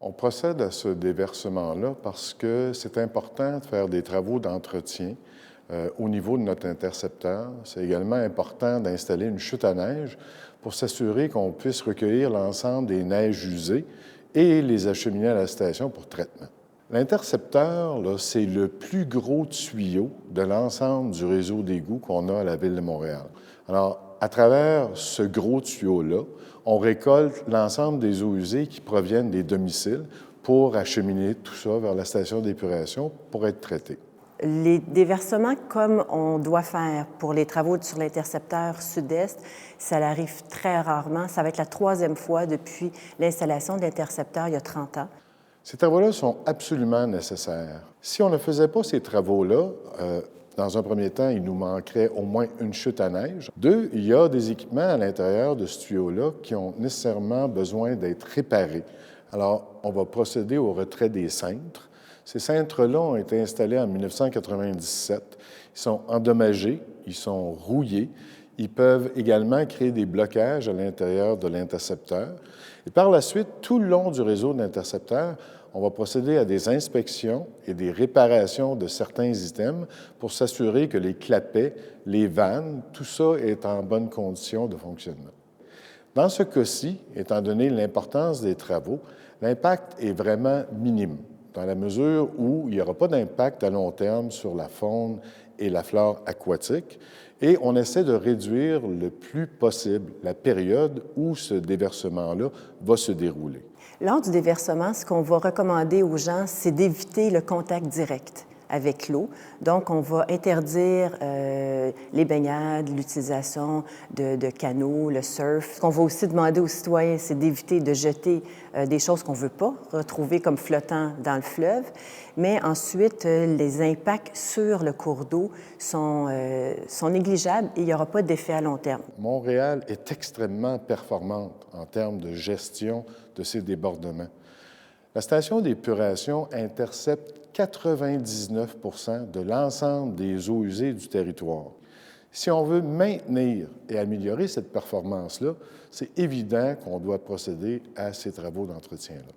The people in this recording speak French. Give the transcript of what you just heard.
On procède à ce déversement-là parce que c'est important de faire des travaux d'entretien au niveau de notre intercepteur. C'est également important d'installer une chute à neige pour s'assurer qu'on puisse recueillir l'ensemble des neiges usées et les acheminer à la station pour traitement. L'intercepteur, c'est le plus gros tuyau de l'ensemble du réseau d'égouts qu'on a à la Ville de Montréal. Alors, à travers ce gros tuyau-là, on récolte l'ensemble des eaux usées qui proviennent des domiciles pour acheminer tout ça vers la station d'épuration pour être traité. Les déversements comme on doit faire pour les travaux sur l'intercepteur sud-est, ça arrive très rarement. Ça va être la troisième fois depuis l'installation de l'intercepteur il y a 30 ans. Ces travaux-là sont absolument nécessaires. Si on ne faisait pas ces travaux-là, dans un premier temps, il nous manquerait au moins une chute à neige. Deux, il y a des équipements à l'intérieur de ce tuyau-là qui ont nécessairement besoin d'être réparés. Alors, on va procéder au retrait des cintres. Ces cintres-là ont été installés en 1997. Ils sont endommagés, ils sont rouillés. Ils peuvent également créer des blocages à l'intérieur de l'intercepteur. Et par la suite, tout le long du réseau de l'intercepteur, on va procéder à des inspections et des réparations de certains items pour s'assurer que les clapets, les vannes, tout ça est en bonne condition de fonctionnement. Dans ce cas-ci, étant donné l'importance des travaux, l'impact est vraiment minime, dans la mesure où il n'y aura pas d'impact à long terme sur la faune et la flore aquatique, et on essaie de réduire le plus possible la période où ce déversement-là va se dérouler. Lors du déversement, ce qu'on va recommander aux gens, c'est d'éviter le contact direct avec l'eau. Donc, on va interdire les baignades, l'utilisation de canaux, le surf. Ce qu'on va aussi demander aux citoyens, c'est d'éviter de jeter des choses qu'on ne veut pas retrouver comme flottant dans le fleuve. Mais ensuite, les impacts sur le cours d'eau sont négligeables et il n'y aura pas d'effet à long terme. Montréal est extrêmement performante en termes de gestion de ces débordements. La station d'épuration intercepte 99 % de l'ensemble des eaux usées du territoire. Si on veut maintenir et améliorer cette performance-là, c'est évident qu'on doit procéder à ces travaux d'entretien-là.